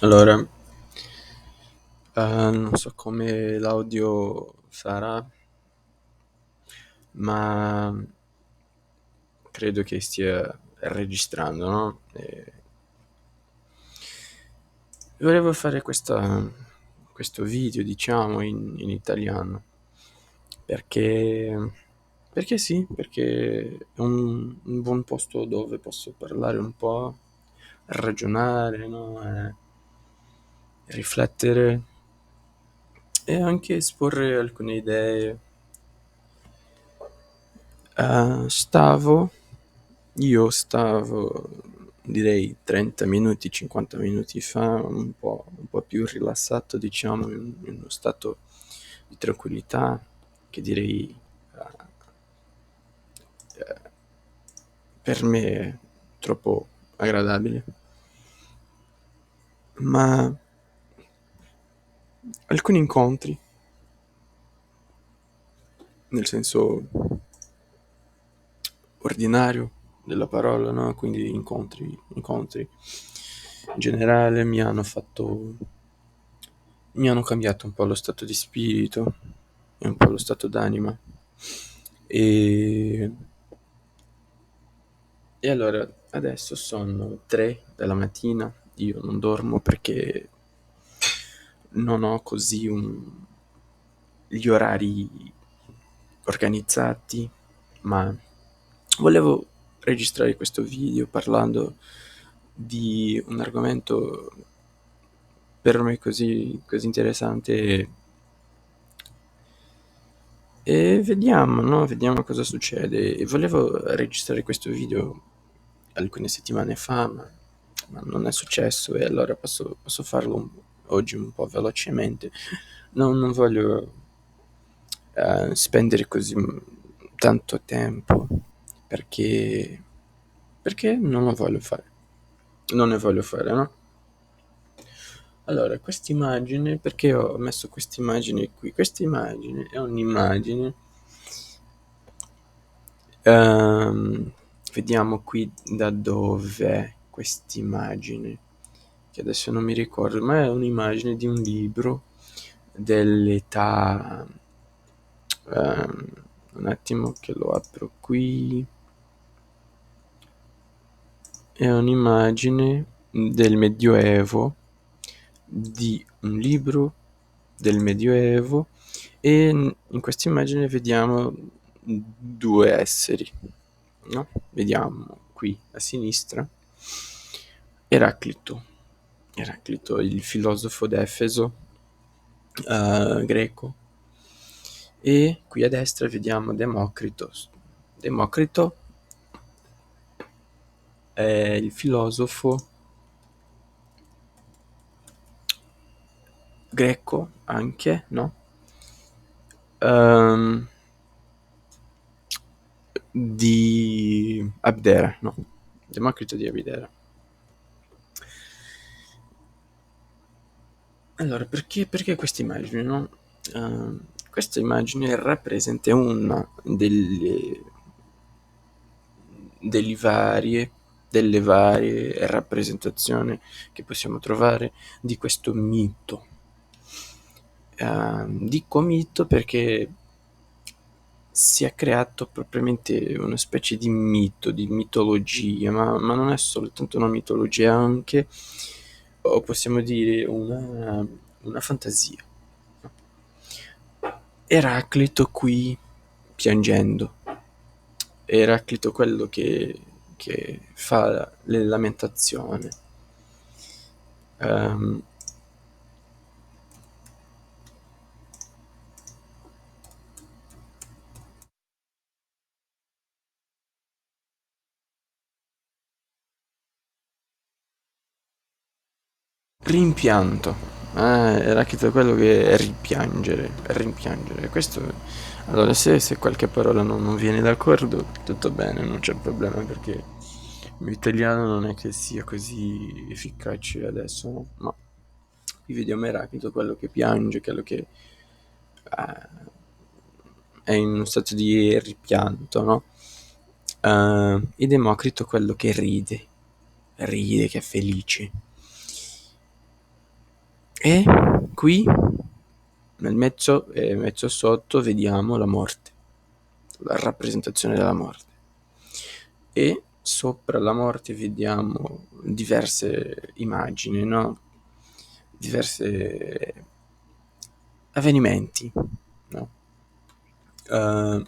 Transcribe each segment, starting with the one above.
Allora, non so come l'audio sarà, ma credo che stia registrando, no? Volevo fare questo video, diciamo, in italiano, perché, perché sì, perché è un buon posto dove posso parlare un po', ragionare, no? Riflettere e anche esporre alcune idee. Eh, stavo, io stavo, direi 30 minuti, 50 minuti fa, un po' più rilassato, diciamo, in uno stato di tranquillità che direi per me è troppo agradabile. Ma alcuni incontri, nel senso ordinario della parola, no? Quindi incontri in generale mi hanno cambiato un po' lo stato di spirito e un po' lo stato d'anima. E, e allora adesso sono 3 della mattina, io non dormo perché non ho così gli orari organizzati, ma volevo registrare questo video parlando di un argomento per me così interessante e vediamo, no? Vediamo cosa succede. E volevo registrare questo video alcune settimane fa, ma non è successo e allora posso farlo oggi un po' velocemente. Non voglio spendere così tanto tempo perché, perché non lo voglio fare. Non ne voglio fare, no? Allora, quest'immagine, perché ho messo quest'immagine qui? Questa immagine è un'immagine, ehm, vediamo qui da dov'è quest'immagine, che adesso non mi ricordo, ma è un'immagine di un libro dell'età, ehm, un attimo che lo apro qui, è un'immagine del Medioevo, di un libro del Medioevo e in questa immagine vediamo due esseri, no? Vediamo qui a sinistra Eraclito, Eraclito il filosofo d'Efeso, greco, e qui a destra vediamo Democrito. Democrito è il filosofo greco anche, no? Ehm, di Abdera, no? Democrito di Abdera. Allora, perché questa immagine, no? Questa immagine rappresenta una delle varie rappresentazioni che possiamo trovare di questo mito. Dico mito perché si è creato propriamente una specie di mito, di mitologia, ma non è soltanto una mitologia, anche, o possiamo dire, una fantasia. Eraclito qui piangendo, Eraclito quello che fa le lamentazioni. Ehm, Rimpianto. Eraclito è quello che è rimpiangere. Questo, allora, se qualche parola non viene d'accordo, tutto bene, non c'è problema perché il mio italiano non è che sia così efficace adesso, no? Ma qui vediamo Eraclito, quello che piange, quello che è in uno stato di rimpianto, no? E Democrito quello che ride, che è felice. E qui nel mezzo e mezzo sotto vediamo la morte, la rappresentazione della morte. E sopra la morte vediamo diverse immagini, no? Diverse avvenimenti, no? Eh,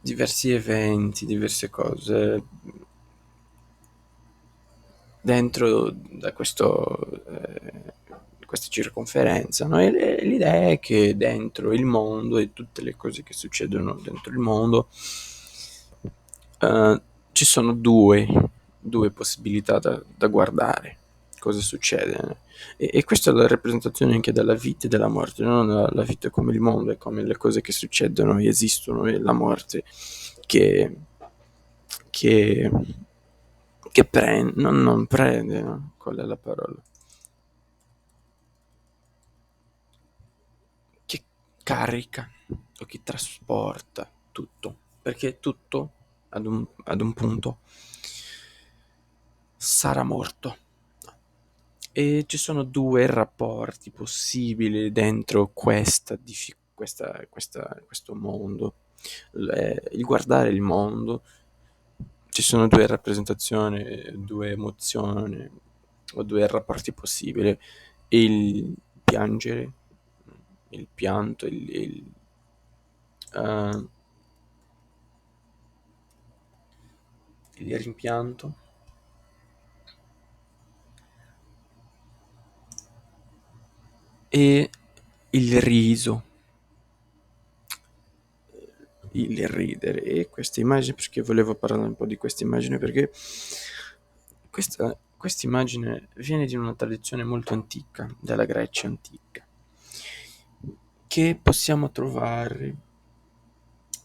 diversi eventi, diverse cose dentro da questa circonferenza, no? E l'idea è che dentro il mondo e tutte le cose che succedono dentro il mondo ci sono due possibilità da guardare. Cosa succede? E questa è la rappresentazione anche della vita e della morte, non la vita come il mondo, è come le cose che succedono e esistono, e la morte che, che, che prende, non prende, no? Qual è la parola? Che carica o che trasporta tutto, perché tutto ad un punto sarà morto. E ci sono due rapporti possibili dentro questo mondo. Il guardare il mondo, ci sono due rappresentazioni, due emozioni o due rapporti possibili. Il piangere, il pianto, eh, il rimpianto e il riso, il ridere. E questa immagine, perché volevo parlare un po' di questa immagine, perché questa immagine viene di una tradizione molto antica, della Grecia antica, che possiamo trovare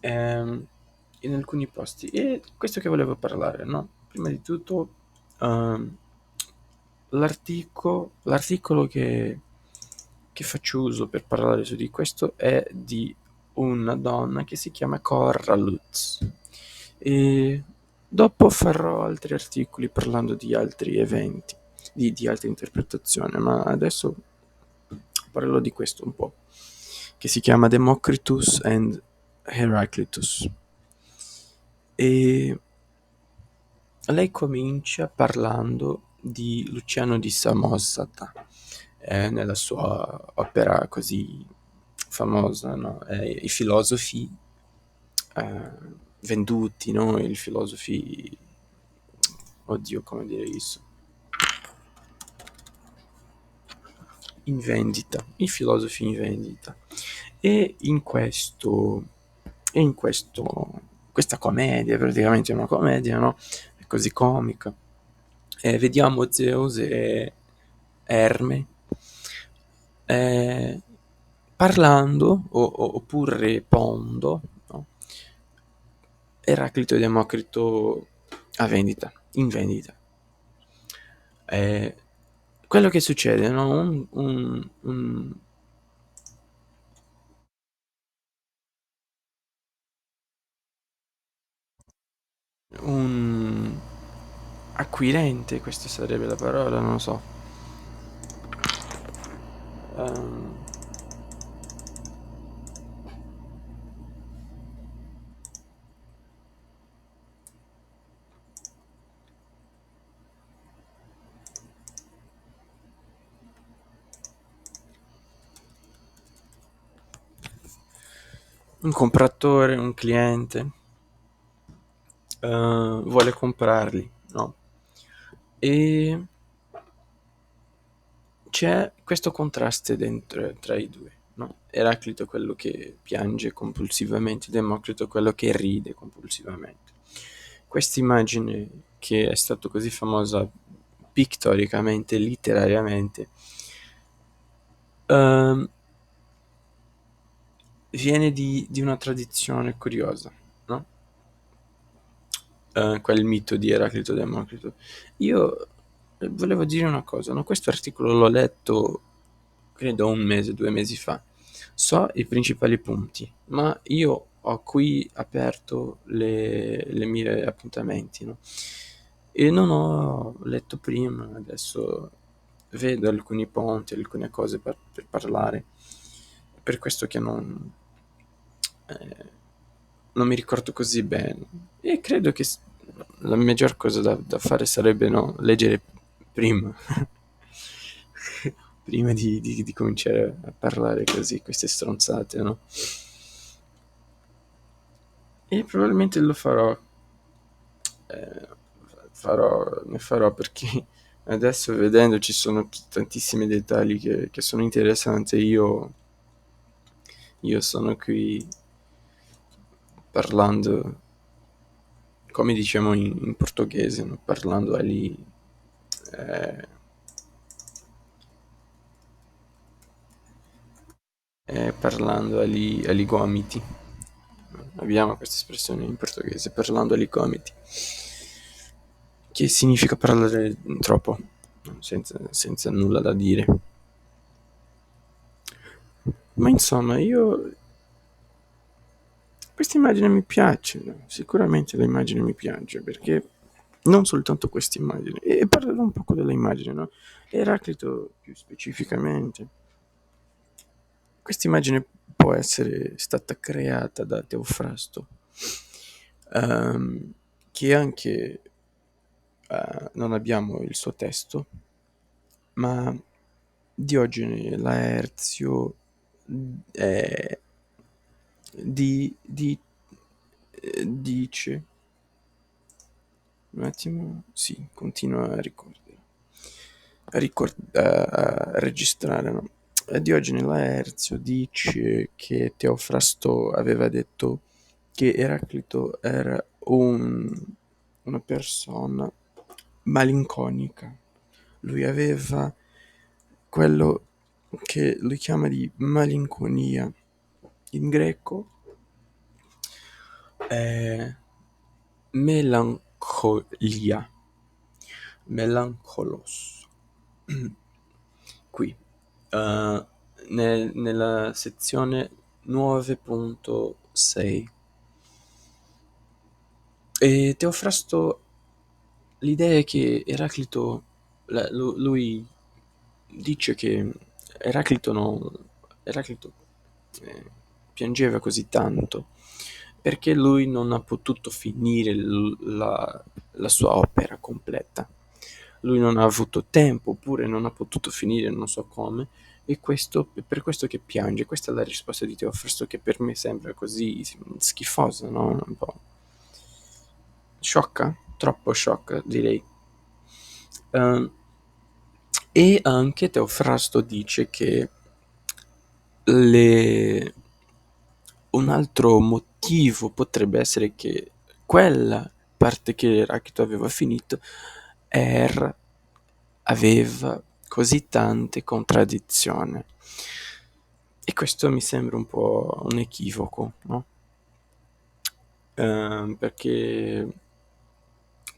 in alcuni posti. E questo che volevo parlare, no? Prima di tutto, ehm, l'articolo che faccio uso per parlare su di questo è di una donna che si chiama Cora Lutz. E dopo farò altri articoli parlando di altri eventi, di altre interpretazioni, ma adesso parlo di questo un po', che si chiama Democritus and Heraclitus. E lei comincia parlando di Luciano di Samosata, nella sua opera così famosa, no? I filosofi eh, venduti, no? I filosofi, oddio, come dire isso, in vendita, i filosofi in vendita. E questa commedia, praticamente è una commedia, no? È così comica. Vediamo Zeus e Erme eh, parlando oppure Pondo, no? Eraclito e Democrito a vendita, in vendita. Eh, quello che succede, no? Un acquirente, questa sarebbe la parola, non lo so. Ehm, un compratore, un cliente, vuole comprarli, no? E c'è questo contrasto dentro tra i due, no? Eraclito è quello che piange compulsivamente, Democrito è quello che ride compulsivamente. Questa immagine, che è stata così famosa pittoricamente, letterariamente, ehm, viene di una tradizione curiosa, no? Quel mito di Eraclito Democrito. Io volevo dire una cosa, no? Questo articolo l'ho letto credo un mese, 2 mesi fa. So i principali punti, ma io ho qui aperto le mie appuntamenti, no? e non ho letto prima, adesso vedo alcuni ponti, alcune cose per parlare, per questo che eh, non mi ricordo così bene e credo che la maggior cosa da fare sarebbe no, leggere prima, prima di cominciare a parlare così, queste stronzate, no? E probabilmente lo farò, eh, ne farò perché adesso vedendo ci sono tantissimi dettagli che sono interessanti. Io sono qui parlando, come diciamo in portoghese, no? Parlando ali, eh, parlando ali gomiti. Abbiamo questa espressione in portoghese, parlando ali gomiti, che significa parlare troppo, senza nulla da dire. Ma insomma, questa immagine mi piace, no? Sicuramente l'immagine mi piace, perché non soltanto questa immagine, e parlerò un poco dell'immagine, no? Eraclito più specificamente. Questa immagine può essere stata creata da Teofrasto, ehm, che anche non abbiamo il suo testo, ma Diogene Laerzio eh, dice, un attimo, sì, continua a registrare, no? Diogene Laerzio dice che Teofrasto aveva detto che Eraclito era una persona malinconica. Lui aveva quello che lui chiama di malinconia. In greco è melancolia, melancolos. Qui, nella sezione 9.6. E Teofrasto, l'idea è che Eraclito, lui dice che Eraclito, Eraclito eh, piangeva così tanto perché lui non ha potuto finire la sua opera completa. Lui non ha avuto tempo, oppure non ha potuto finire, non so come, e questo, è per questo che piange. Questa è la risposta di Teofrasto che per me sembra così schifosa, no? Un po' sciocca, troppo sciocca direi. Ehm, e anche Teofrasto dice che le... un altro motivo potrebbe essere che quella parte che Eraclito aveva finito era, aveva così tante contraddizioni. E questo mi sembra un po' un equivoco, no? Perché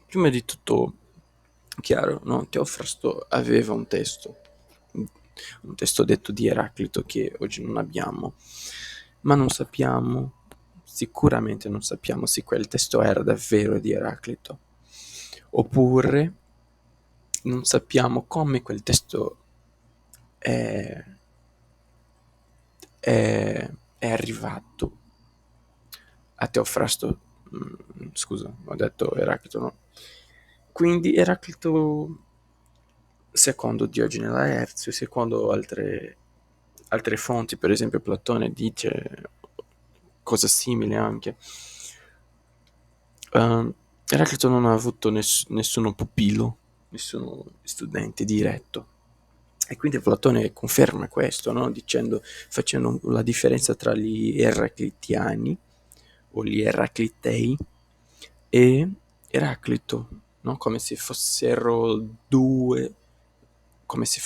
prima di tutto, chiaro, no? Teofrasto aveva un testo detto di Eraclito che oggi non abbiamo, ma non sappiamo, sicuramente non sappiamo se quel testo era davvero di Eraclito, oppure non sappiamo come quel testo è, è arrivato a Teofrasto. Scusa, ho detto Eraclito, no? Quindi Eraclito, secondo Diogene Laerzio, secondo altre fonti, per esempio Platone dice cosa simile anche. Eraclito non ha avuto nessuno pupillo, nessuno studente diretto. E quindi Platone conferma questo, no? Facendo la differenza tra gli eraclitiani o gli eraclitei e Eraclito, no? Come se fossero due, come se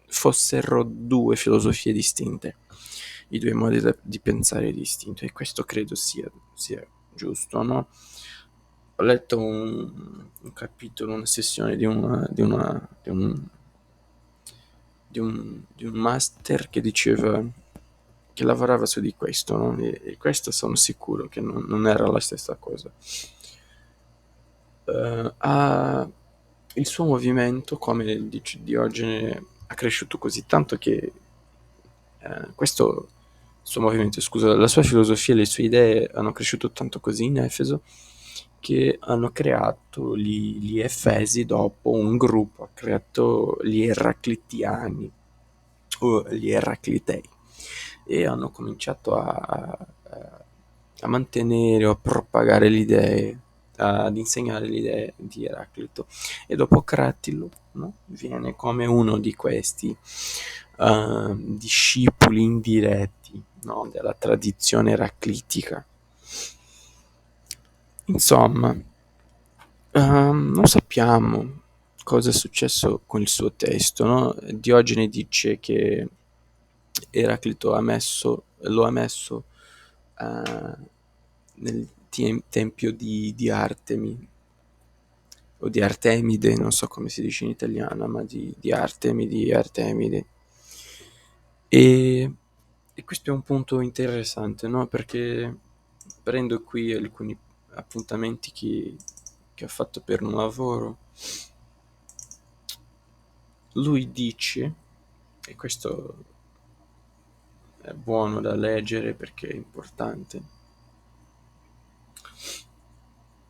fossero due filosofie distinte, i due modi di pensare distinti, e questo credo sia giusto, no? Ho letto un capitolo, una sessione di un master che diceva che lavorava su di questo, no? E questo sono sicuro che non era la stessa cosa. il suo movimento, come dice Diogene, ha cresciuto così tanto che questo suo movimento, scusa, la sua filosofia e le sue idee hanno cresciuto tanto così in Efeso che hanno creato gli Efesi dopo un gruppo, ha creato gli Eraclitiani o gli Eraclitei e hanno cominciato a mantenere o a propagare le idee, ad insegnare le idee di Eraclito. E dopo Cratilo, no? Viene come uno di questi discepoli indiretti, no? Della tradizione eraclitica. Insomma, non sappiamo cosa è successo con il suo testo, no? Diogene dice che Eraclito lo ha messo nel tempio di Artemi o di Artemide, non so come si dice in italiano, ma di Artemi, di Artemide. E, e questo è un punto interessante, no? Perché prendo qui alcuni appuntamenti che ho fatto per un lavoro. Lui dice, e questo è buono da leggere perché è importante,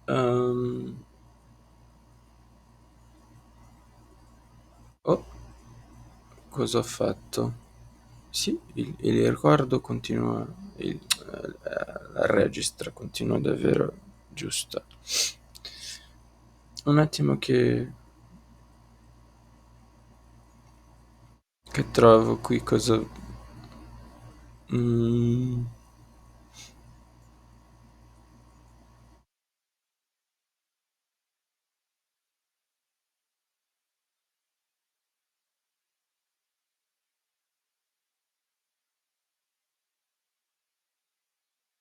um, oh, cosa ho fatto? Sì, il ricordo continua, la registra continua davvero giusta. Un attimo che trovo qui cosa... Mm,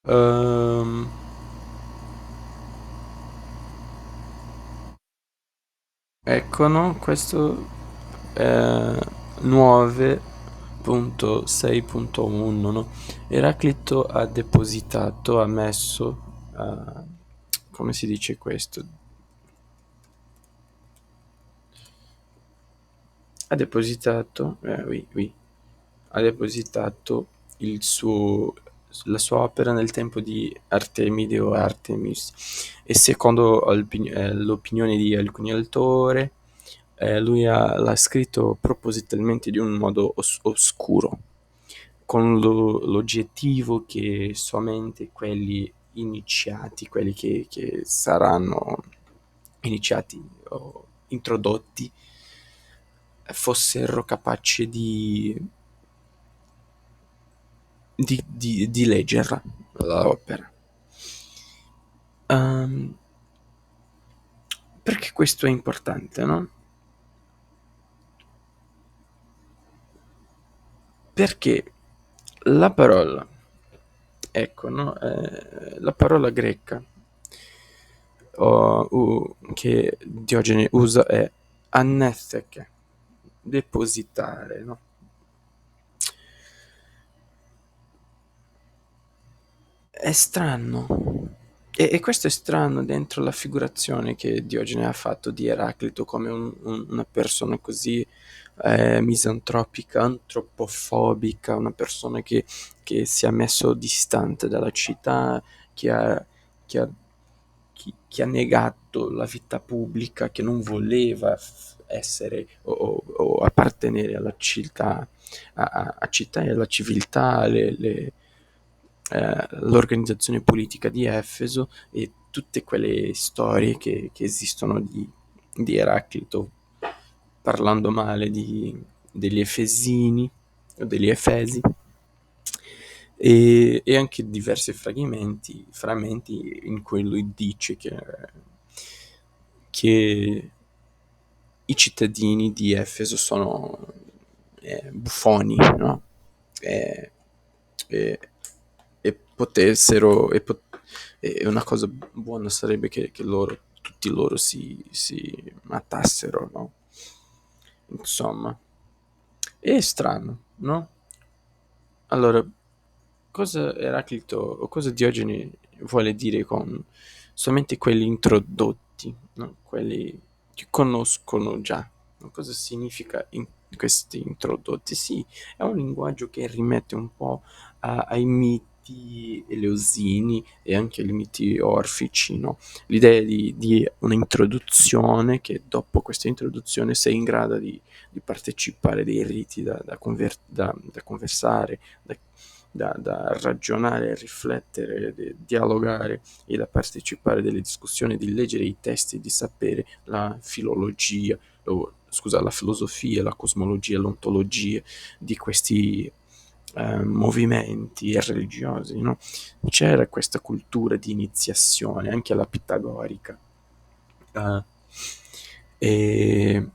ehm, ecco, no? Questo è 9.6.1, no? Eraclito ha depositato, ha messo, come si dice questo? Ha depositato, oui, oui, ha depositato il suo, la sua opera nel tempo di Artemide o Artemis e secondo l'opinione di alcuni autori l'ha scritto propositalmente di un modo oscuro, con l'oggettivo che solamente quelli iniziati, quelli che saranno iniziati o introdotti, fossero capaci di leggerla, l'opera. Um, perché questo è importante, no? Perché la parola, ecco, no? La parola greca che Diogene usa è annetheche, depositare, no? È strano. E questo è strano dentro la figurazione che Diogene ha fatto di Eraclito come una persona così misantropica, antropofobica, una persona che si è messo distante dalla città, che ha, che ha, che ha negato la vita pubblica, che non voleva essere o appartenere alla città, a città e alla civiltà, l'organizzazione politica di Efeso e tutte quelle storie che esistono di Eraclito parlando male degli Efesini o degli Efesi e anche diversi frammenti in cui lui dice che i cittadini di Efeso sono buffoni, no? E, e- e potessero, e una cosa buona sarebbe che tutti loro si matassero, no? Insomma, è strano, no? Allora, cosa Eraclito o cosa Diogene vuole dire con solamente quelli introdotti? adulti, no? Quelli che conoscono già, no? Cosa significa questi introdotti. Sì, è un linguaggio che rimette un po' ai miti eleusini e anche ai miti orfici, no? L'idea di un'introduzione che dopo questa introduzione sei in grado di partecipare dei riti da conversare, da ragionare, riflettere, dialogare e da partecipare delle discussioni, di leggere i testi, di sapere la filologia, scusa, la filosofia, la cosmologia, l'ontologia di questi movimenti religiosi, no? C'era questa cultura di iniziazione, anche la pitagorica. eh, e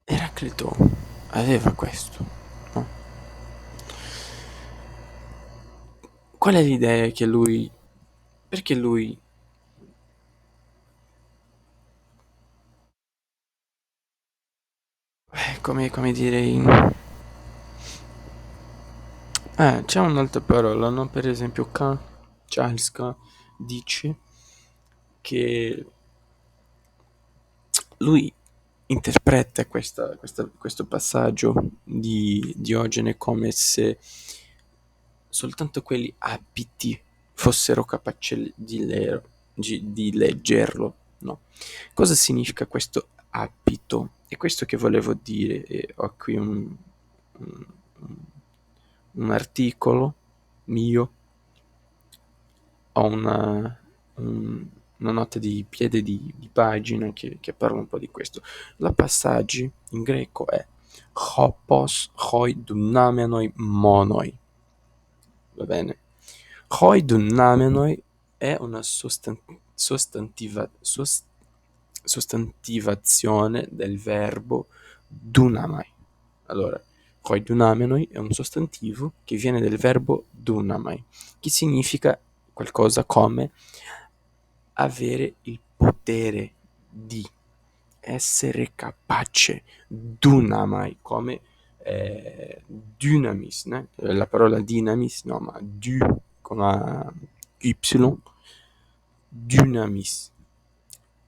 Eraclito aveva questo, no? Qual è l'idea che lui... Perché lui... come dire in... c'è un'altra parola, no? Per esempio Charles K dice che lui interpreta questo passaggio di Diogene come se soltanto quelli abiti fossero capaci di leggerlo, no? Cosa significa questo abito? È questo che volevo dire, e ho qui un- un articolo mio, ho una nota di piede di pagina che parla un po' di questo. La passaggi in greco è hopos hoi dunamenoi monoi, va bene? Hoi dunamenoi è una sostantivazione del verbo dunamai. Allora, hoi dunamenoi è un sostantivo che viene del verbo dunamai, che significa qualcosa come avere il potere di essere capace, dunamai, come dynamis, né? La parola dynamis, no, ma con la Y, dynamis,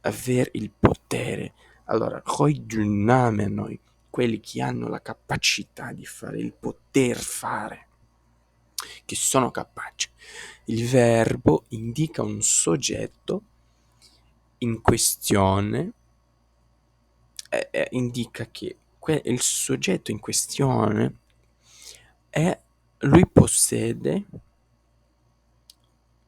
aver il potere. Allora, hoi dynamenoi, quelli che hanno la capacità di fare, il poter fare, che sono capaci. Il verbo indica un soggetto in questione, indica che il soggetto in questione è, lui possiede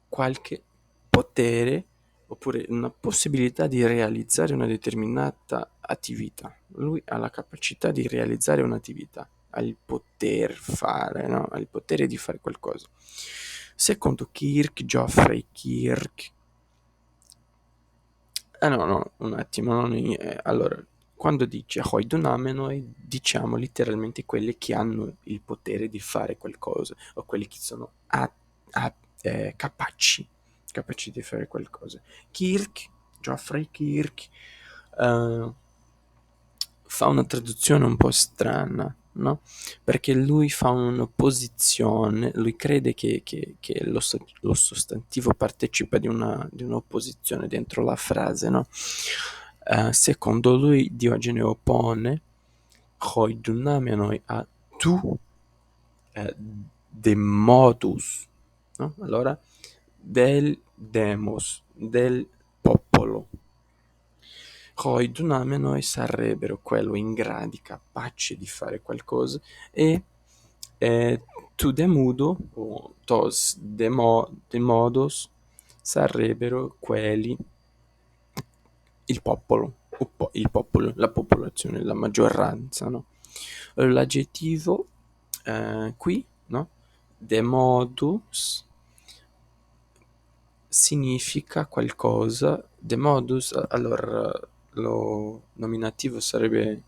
qualche potere oppure una possibilità di realizzare una determinata attività. Lui ha la capacità di realizzare un'attività, ha il poter fare, no? Ha il potere di fare qualcosa. Secondo Geoffrey Kirk, no, un attimo, allora, quando dice Hoi Duname, noi diciamo letteralmente quelli che hanno il potere di fare qualcosa, o quelli che sono capaci di fare qualcosa. Geoffrey Kirk, eh, fa una traduzione un po' strana, no? Perché lui fa un'opposizione, lui crede che lo sostantivo partecipa di un'opposizione dentro la frase, no? Secondo lui Diogene oppone hoi dunamenoi a tu eh, de modus, no? Allora, del demos, del popolo. Poi dunamenoi sarebbero quello in gradi, capaci di fare qualcosa, e tu demudo, o tos demodos, sarebbero quelli, il popolo, la popolazione, la maggioranza, no? L'aggettivo qui, no? Demodus significa qualcosa, demodus, allora lo nominativo sarebbe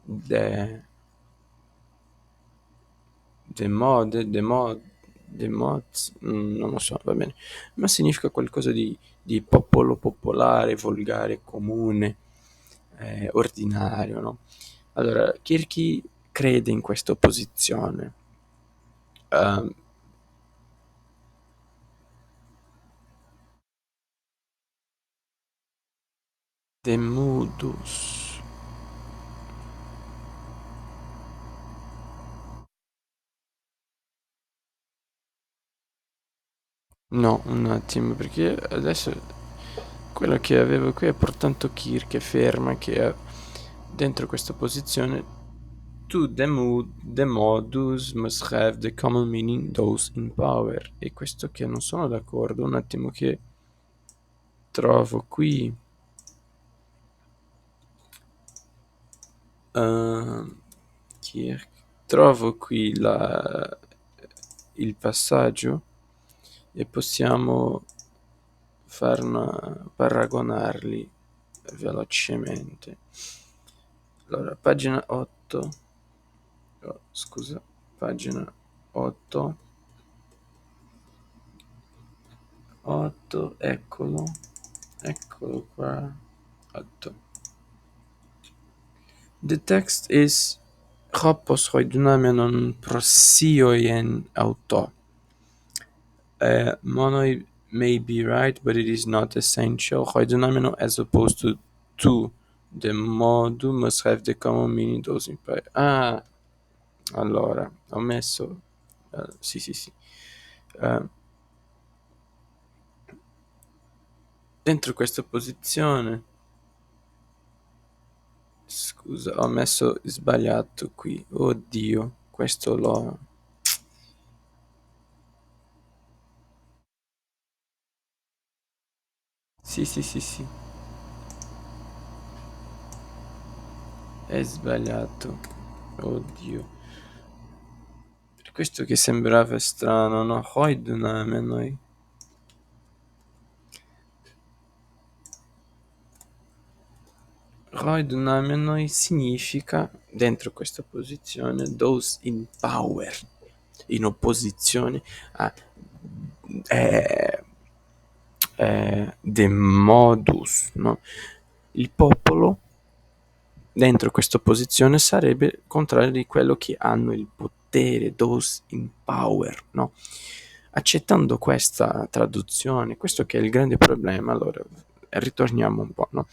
de, demods, non lo so, va bene, ma significa qualcosa di popolo popolare, volgare, comune, ordinario, no? Allora, Kirchi crede in questa opposizione, Ehm, Demodus. No, un attimo, perché adesso quello che avevo qui è portanto Kir che ferma che è dentro questa posizione the modus must have the common meaning those in power, e questo che non sono d'accordo. Un attimo che trovo qui uh, Kir, trovo qui il passaggio e possiamo paragonarli velocemente. Allora, pagina 8, oh, scusa, pagina 8, 8, eccolo qua, 8. The text is Χώπος χοϊδουνάμενον προσίωεν auto. Mono may be right, but it is not essential. Χοϊδουνάμενο as opposed to the modu must have the common meaning those imply. Ah, allora, ho messo... sì, sì, sì. Eh, dentro questa posizione... Scusa, ho messo sbagliato qui. Oddio, questo l'ho... Sì, sì, sì, sì. È sbagliato. Oddio. Per questo che sembrava strano, no? Hoiduname noi. Hoiduname noi significa, dentro questa posizione, those in power. In opposizione a... Eh, the modus, no? Il popolo dentro questa posizione sarebbe contrario di quello che hanno il potere, those in power, no? Accettando questa traduzione, questo che è il grande problema, allora ritorniamo un po', no?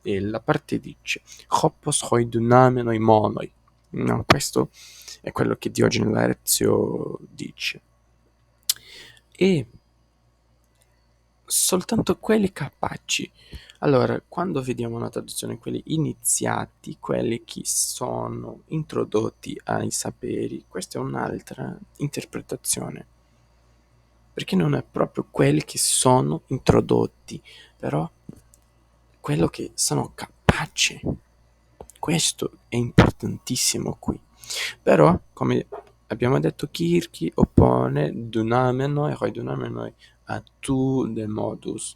La parte dice Hoppos hoidunamenoi monoi, no? Questo è quello che Diogene Laerzio dice. E soltanto quelli capaci. Allora, quando vediamo una traduzione, quelli iniziati, quelli che sono introdotti ai saperi, questa è un'altra interpretazione, perché non è proprio quelli che sono introdotti, però quello che sono capaci. Questo è importantissimo qui. Però, come abbiamo detto, Kirchi oppone Dunamenoi, Roi Dunamenoi a tu del modus.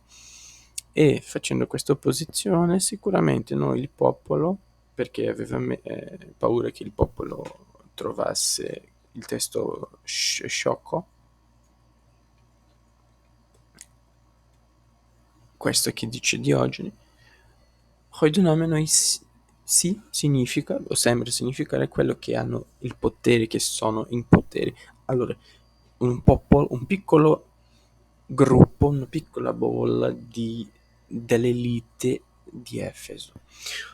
E facendo questa opposizione, sicuramente noi, il popolo, perché aveva paura che il popolo trovasse il testo sciocco, questo che dice Diogene, Hoidonome sì significa, o sembra significare quello che hanno il potere, che sono in potere. Allora, un piccolo gruppo, una piccola bolla dell'elite di Efeso.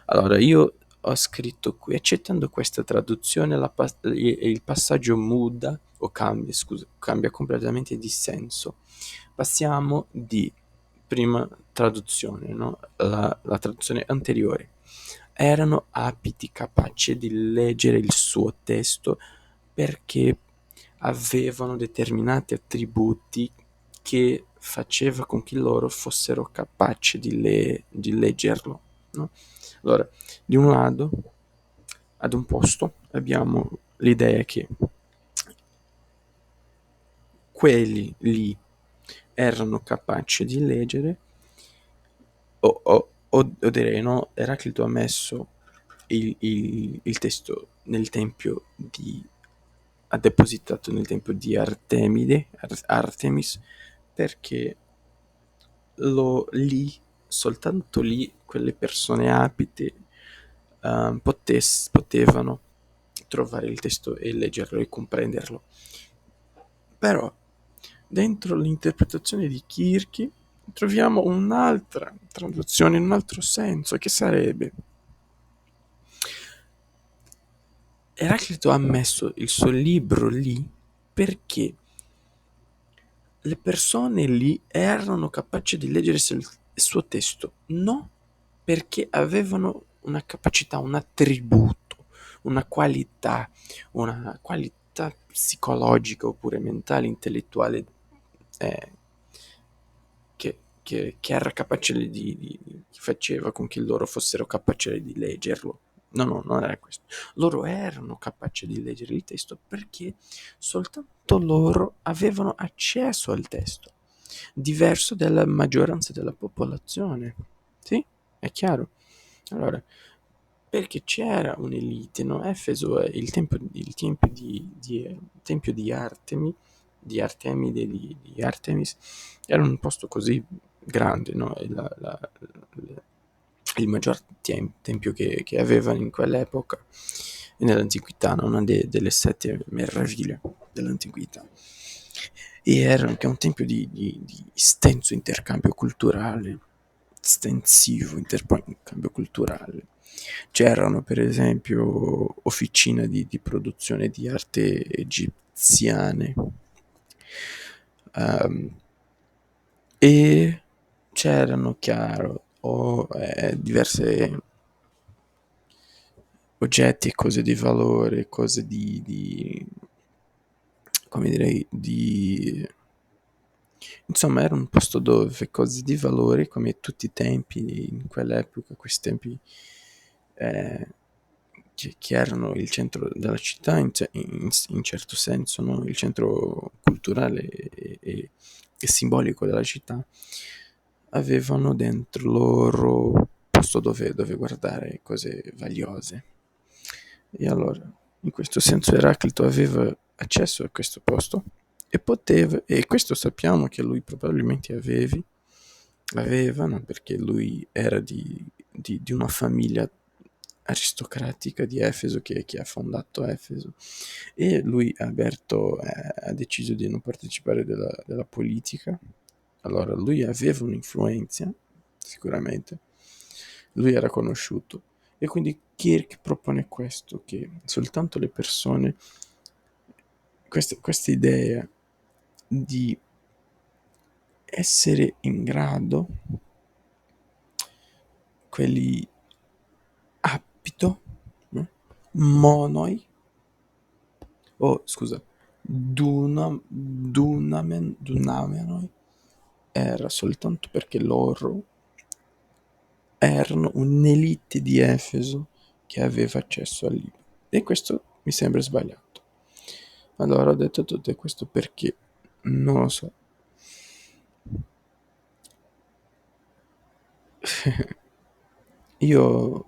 Allora, io ho scritto qui, accettando questa traduzione, il passaggio muda, o cambia, scusa, cambia completamente di senso. Passiamo di prima traduzione, no? La traduzione anteriore. Erano abiti capaci di leggere il suo testo perché avevano determinati attributi che faceva con che loro fossero capaci di leggerlo, no? Allora, di un lato, ad un posto, abbiamo l'idea che quelli lì erano capaci di leggere, o direi no, Eraclito ha messo il testo nel tempio ha depositato nel tempio di Artemis, perché lì, soltanto lì, quelle persone abili potevano trovare il testo e leggerlo e comprenderlo. Però dentro l'interpretazione di Kirk troviamo un'altra traduzione, un altro senso, che sarebbe: Eraclito ha messo il suo libro lì perché le persone lì erano capaci di leggere il suo testo, non perché avevano una capacità, un attributo, una qualità psicologica oppure mentale, intellettuale, eh, che era capace che faceva con che loro fossero capaci di leggerlo. No, no, non era questo. Loro erano capaci di leggere il testo perché soltanto loro avevano accesso al testo, diverso dalla maggioranza della popolazione. Sì, è chiaro. Allora, perché c'era un'elite, no? Efeso è il tempio di Artemi, di Artemide, di Artemis, era un posto così grande, no? Il maggior tempio che aveva in quell'epoca e nell'antichità, no? Una delle sette meraviglie dell'antichità. E era anche un tempio di estenso intercambio culturale, estensivo intercambio culturale. C'erano per esempio officine di produzione di arte egiziane, um, e c'erano, chiaro, diverse oggetti e cose di valore, cose come direi, insomma, era un posto dove cose di valore, come tutti i tempi in quell'epoca, questi tempi eh, che erano il centro della città in certo senso, no? Il centro culturale e simbolico della città, avevano dentro loro posto dove guardare cose valiose. E allora, in questo senso, Eraclito aveva accesso a questo posto e poteva, e questo sappiamo che lui probabilmente aveva, no? Perché lui era di una famiglia aristocratica di Efeso che ha fondato Efeso, e lui ha deciso di non partecipare della politica. Allora lui aveva un'influenza, sicuramente, lui era conosciuto, e quindi Kirk propone questo, che soltanto le persone, questa idea di essere in grado, quelli apito, no? Monoi, scusa, Dunamenoi, era soltanto perché loro erano un'elite di Efeso che aveva accesso al libro. E questo mi sembra sbagliato. Allora ho detto tutto questo perché non lo so. Io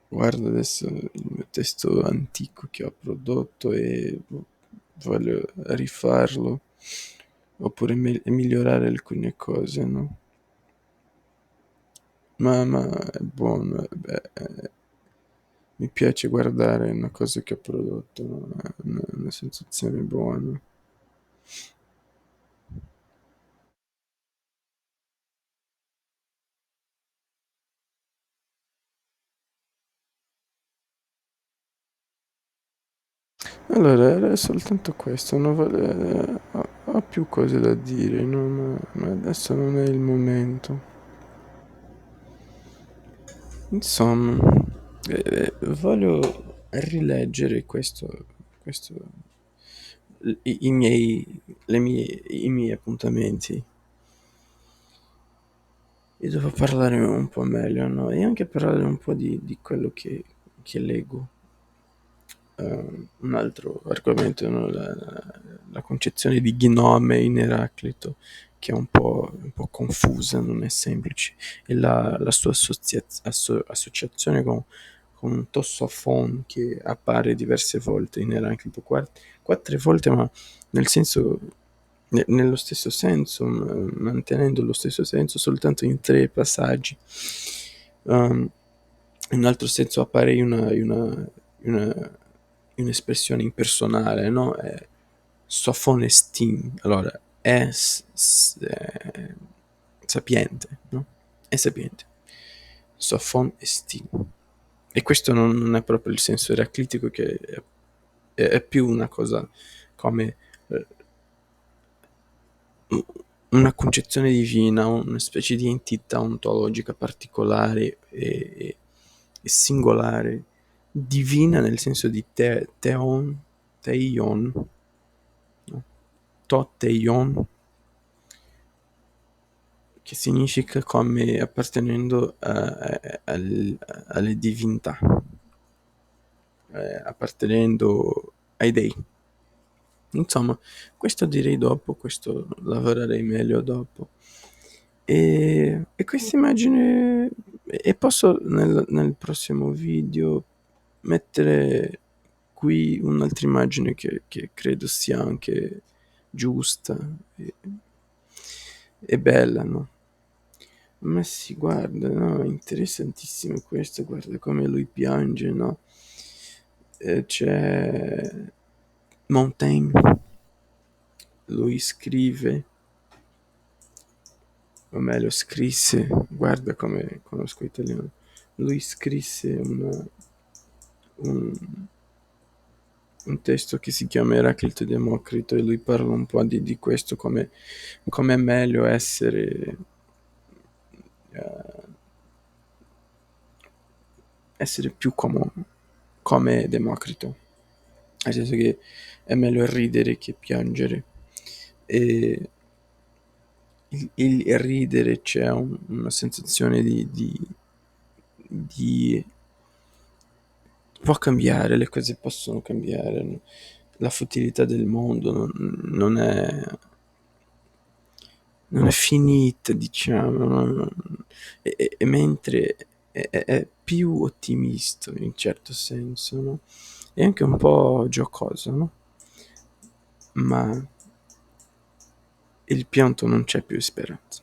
guardo adesso il mio testo antico che ho prodotto e voglio rifarlo oppure migliorare alcune cose, no? Ma è buono, mi piace guardare una cosa che ho prodotto, no? È una sensazione buona. Allora, era soltanto questo, ho più cose da dire, no? Ma adesso non è il momento. Insomma, voglio rileggere questo, i miei appuntamenti, e devo parlare un po' meglio, no? E anche parlare un po' di quello che leggo. Un altro argomento, no? La concezione di gnome in Eraclito, che è un po' confusa, non è semplice, e la sua associazione con un tossofon che appare diverse volte in Eraclito, quattro volte, ma nel senso, nello stesso senso, mantenendo lo stesso senso soltanto in tre passaggi. In un altro senso appare in una un'espressione impersonale, no? È sophon estin, allora è sapiente, no? È sapiente. Sophon estin. E questo non è proprio il senso eraclitico, che è più una cosa come eh, una concezione divina, una specie di entità ontologica particolare e singolare, divina nel senso di teion, no? Teion, che significa come appartenendo alle divinità, appartenendo ai dei. Insomma, questo direi dopo, questo lavorerei meglio dopo. E questa immagine, e posso nel prossimo video mettere qui un'altra immagine che credo sia anche giusta e bella, no? Ma sì, guarda, no, è interessantissimo questo, guarda come lui piange, no? C'è Montaigne, lui scrive, o meglio scrisse, guarda come conosco italiano, lui scrisse un, un testo che si chiama Eraclito e Democrito, e lui parla un po' di questo, come è meglio eh, essere più come Democrito, nel senso che è meglio ridere che piangere. E il ridere c'è una sensazione di può cambiare, le cose possono cambiare, la futilità del mondo non è finita, diciamo, no? E mentre è più ottimista in un certo senso, no? È anche un po' giocoso, no? Ma il pianto non c'è più speranza.